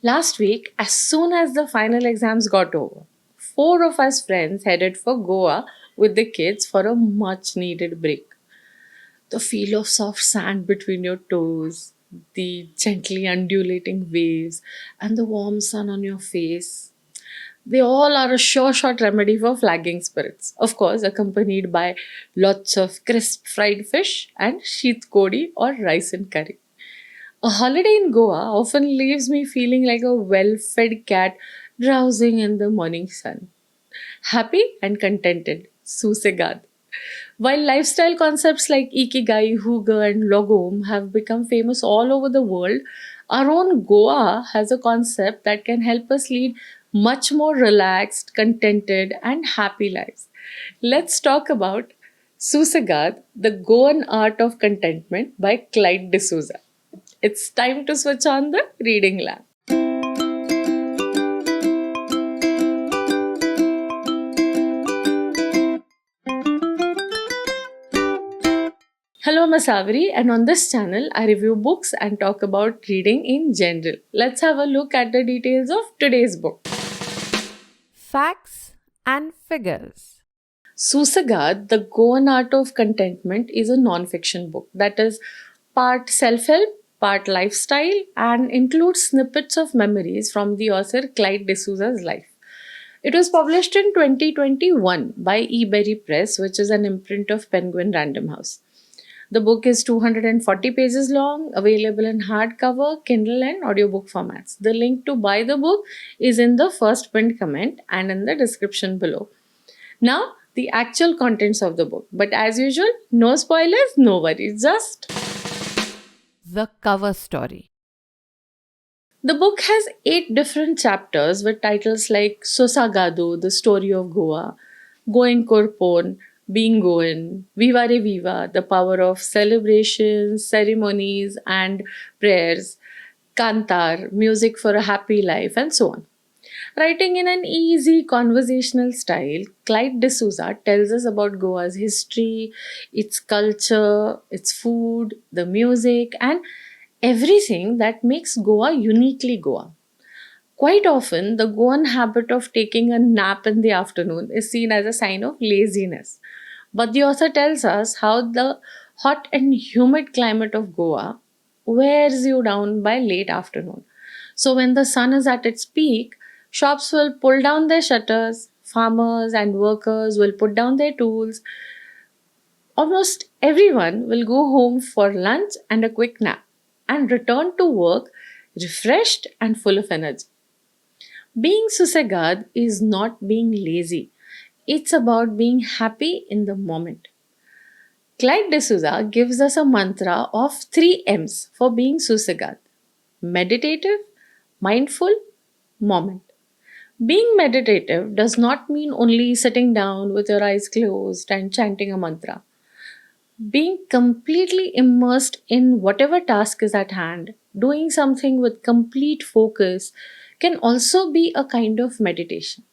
Last week, as soon as the final exams got over, four of us friends headed for Goa with the kids for a much needed break. The feel of soft sand between your toes, the gently undulating waves, and the warm sun on your face. They all are a sure shot remedy for flagging spirits. Of course, accompanied by lots of crisp fried fish and sheet kodi or rice and curry. A holiday in Goa often leaves me feeling like a well fed cat drowsing in the morning sun. Happy and contented. Susegad. While lifestyle concepts like Ikigai, Hygge, and Logom have become famous all over the world, our own Goa has a concept that can help us lead much more relaxed, contented, and happy lives. Let's talk about Susegad, the Goan Art of Contentment by Clyde D'Souza. It's time to switch on the reading lamp. Hello, Masavri, and on this channel, I review books and talk about reading in general. Let's have a look at the details of today's book. Facts and Figures. Susegad, The Goan Art of Contentment, is a non-fiction book that is part self-help, part lifestyle, and includes snippets of memories from the author Clyde D'Souza's life. It was published in 2021 by eBerry Press, which is an imprint of Penguin Random House. The book is 240 pages long, available in hardcover, Kindle, and audiobook formats. The link to buy the book is in the first pinned comment and in the description below. Now, the actual contents of the book. But as usual, no spoilers, no worries, just. The cover story. The book has 8 different chapters with titles like Sosagado, the story of Goa, Going Korpon, Being Goan, Viva Re Viva, the power of celebrations, ceremonies, and prayers, Kantar, music for a happy life, and so on. Writing in an easy conversational style, Clyde D'Souza tells us about Goa's history, its culture, its food, the music, and everything that makes Goa uniquely Goa. Quite often, the Goan habit of taking a nap in the afternoon is seen as a sign of laziness. But the author tells us how the hot and humid climate of Goa wears you down by late afternoon. So, when the sun is at its peak, shops will pull down their shutters, farmers and workers will put down their tools. Almost everyone will go home for lunch and a quick nap and return to work refreshed and full of energy. Being Susegad is not being lazy. It's about being happy in the moment. Clyde D'Souza gives us a mantra of 3 M's for being Susegad: meditative, mindful, moment. Being meditative does not mean only sitting down with your eyes closed and chanting a mantra. Being completely immersed in whatever task is at hand, doing something with complete focus, can also be a kind of meditation.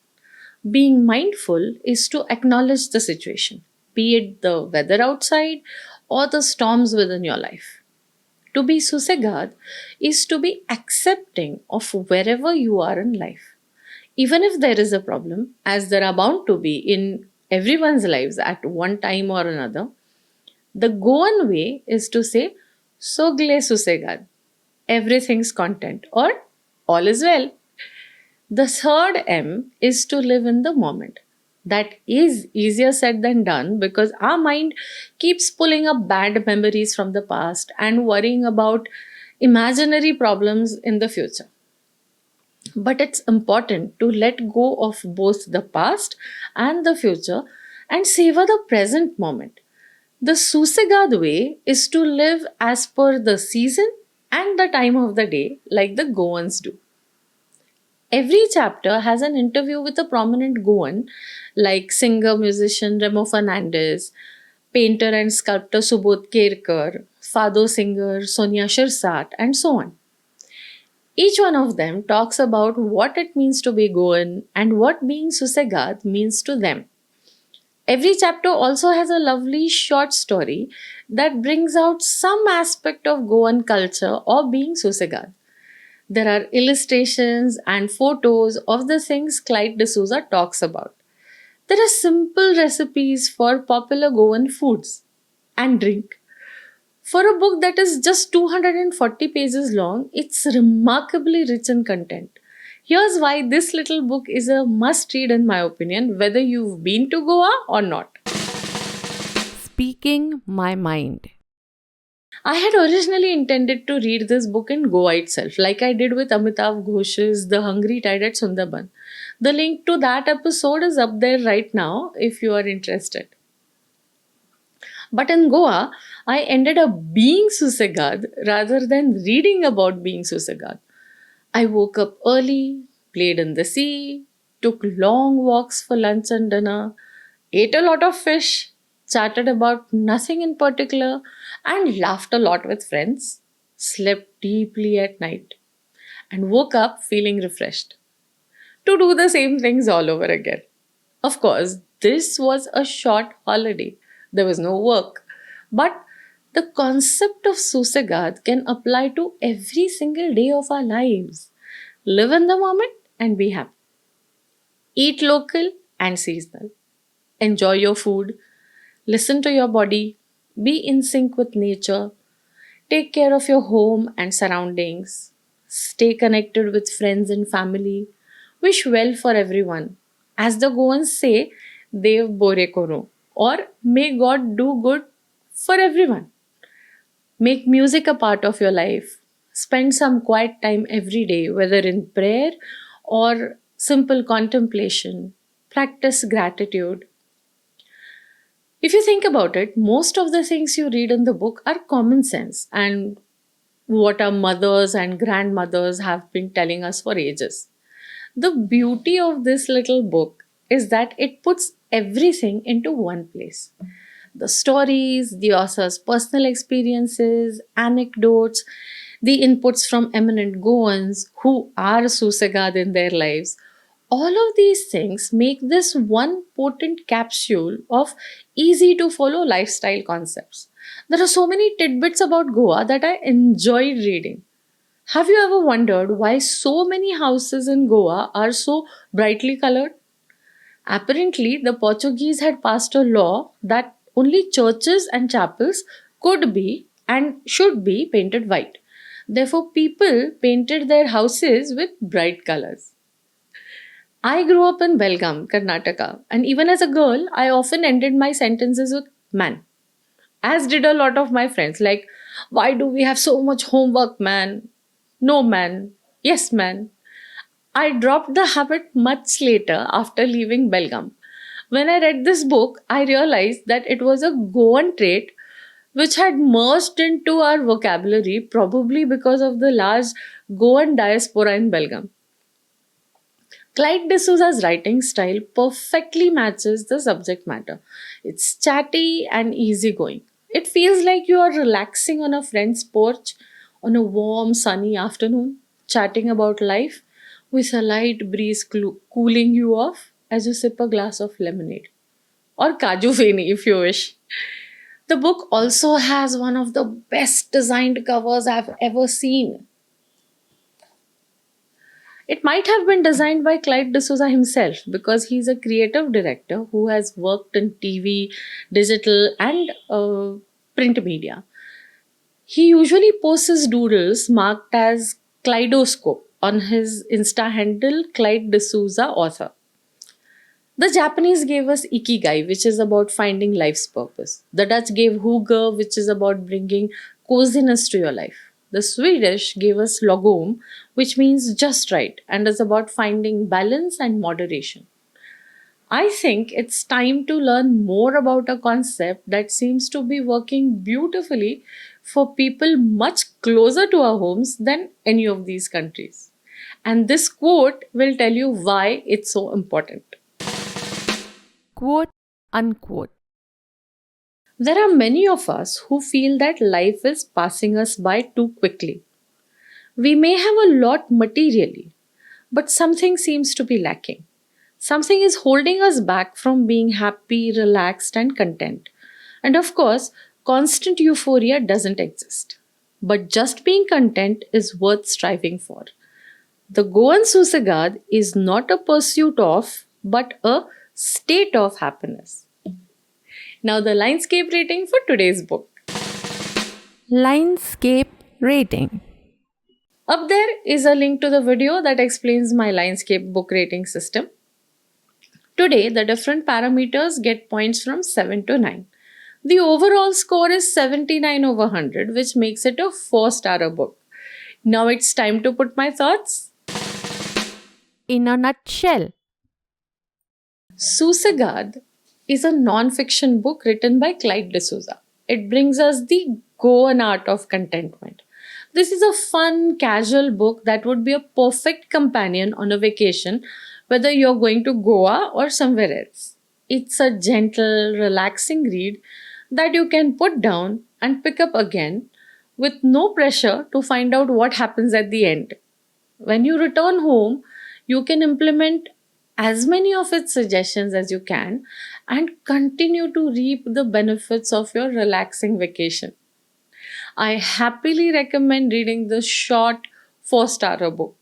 Being mindful is to acknowledge the situation, be it the weather outside or the storms within your life. To be Susegad is to be accepting of wherever you are in life. Even if there is a problem, as there are bound to be in everyone's lives at one time or another, the Goan way is to say, Sogle Susegad, everything's content, or all is well. The third M is to live in the moment. That is easier said than done because our mind keeps pulling up bad memories from the past and worrying about imaginary problems in the future. But it's important to let go of both the past and the future and savor the present moment. The Susegad way is to live as per the season and the time of the day, like the Goans do. Every chapter has an interview with a prominent Goan, like singer musician Remo Fernandez, painter and sculptor Subodh Kerkar, fado singer Sonia Shirsat, and so on. Each one of them talks about what it means to be Goan and what being Susegad means to them. Every chapter also has a lovely short story that brings out some aspect of Goan culture or being Susegad. There are illustrations and photos of the things Clyde D'Souza talks about. There are simple recipes for popular Goan foods and drink. For a book that is just 240 pages long, it's remarkably rich in content. Here's why this little book is a must read, in my opinion, whether you've been to Goa or not. Speaking my mind. I had originally intended to read this book in Goa itself, like I did with Amitav Ghosh's The Hungry Tide at Sundarban. The link to that episode is up there right now if you are interested. But in Goa, I ended up being Susegad rather than reading about being Susegad. I woke up early, played in the sea, took long walks for lunch and dinner, ate a lot of fish, chatted about nothing in particular, and laughed a lot with friends, slept deeply at night, and woke up feeling refreshed to do the same things all over again. Of course, this was a short holiday. There was no work. But the concept of Susegad can apply to every single day of our lives. Live in the moment and be happy. Eat local and seasonal. Enjoy your food. Listen to your body. Be in sync with nature. Take care of your home and surroundings. Stay connected with friends and family. Wish well for everyone. As the Goans say, Dev Bore Koro, or may God do good for everyone. Make music a part of your life. Spend some quiet time every day, whether in prayer or simple contemplation. Practice gratitude. If you think about it, most of the things you read in the book are common sense and what our mothers and grandmothers have been telling us for ages. The beauty of this little book is that it puts everything into one place. The stories, the author's personal experiences, anecdotes, the inputs from eminent Goans who are Susegad in their lives. All of these things make this one potent capsule of easy to follow lifestyle concepts. There are so many tidbits about Goa that I enjoyed reading. Have you ever wondered why so many houses in Goa are so brightly colored? Apparently, the Portuguese had passed a law that only churches and chapels could be and should be painted white. Therefore, people painted their houses with bright colors. I grew up in Belgaum, Karnataka, and even as a girl, I often ended my sentences with man, as did a lot of my friends. Like, why do we have so much homework, man? No, man. Yes, man. I dropped the habit much later after leaving Belgaum. When I read this book, I realized that it was a Goan trait which had merged into our vocabulary, probably because of the large Goan diaspora in Belgaum. Clyde D'Souza's writing style perfectly matches the subject matter. It's chatty and easygoing. It feels like you are relaxing on a friend's porch on a warm, sunny afternoon, chatting about life with a light breeze cooling you off as you sip a glass of lemonade. Or Kaju Feni if you wish. The book also has one of the best designed covers I've ever seen. It might have been designed by Clyde D'Souza himself because he's a creative director who has worked in TV, digital, and print media. He usually posts his doodles marked as Kaleidoscope on his Insta handle, Clyde D'Souza author. The Japanese gave us Ikigai, which is about finding life's purpose. The Dutch gave Hygge, which is about bringing coziness to your life. The Swedish gave us Lagom, which means just right and is about finding balance and moderation. I think it's time to learn more about a concept that seems to be working beautifully for people much closer to our homes than any of these countries. And this quote will tell you why it's so important. Quote unquote. There are many of us who feel that life is passing us by too quickly. We may have a lot materially, but something seems to be lacking. Something is holding us back from being happy, relaxed, and content. And of course, constant euphoria doesn't exist. But just being content is worth striving for. The Goan Susegad is not a pursuit of, but a state of happiness. Now, the Linescape rating for today's book. LINEDSCAPE Rating. Up there is a link to the video that explains my Linescape book rating system. Today, the different parameters get points from 7 to 9. The overall score is 79 over 100, which makes it a 4-star book. Now it's time to put my thoughts. In a nutshell, Susegad is a non-fiction book written by Clyde D'Souza. It brings us the Goan art of contentment. This is a fun, casual book that would be a perfect companion on a vacation, whether you're going to Goa or somewhere else. It's a gentle, relaxing read that you can put down and pick up again with no pressure to find out what happens at the end. When you return home, you can implement as many of its suggestions as you can and continue to reap the benefits of your relaxing vacation. I happily recommend reading the short 4-star book.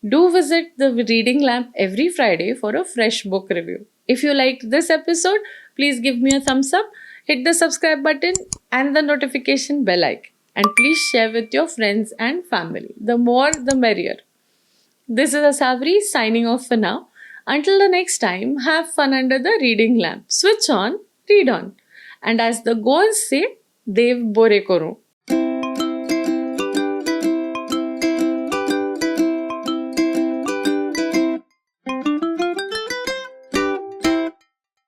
Do visit the Reading Lamp every Friday for a fresh book review. If you liked this episode, please give me a thumbs up, hit the subscribe button and the notification bell icon. And please share with your friends and family. The more, the merrier. This is Asavri signing off for now. Until the next time, have fun under the reading lamp. Switch on, read on. And as the Goans say, Dev Bore Koro.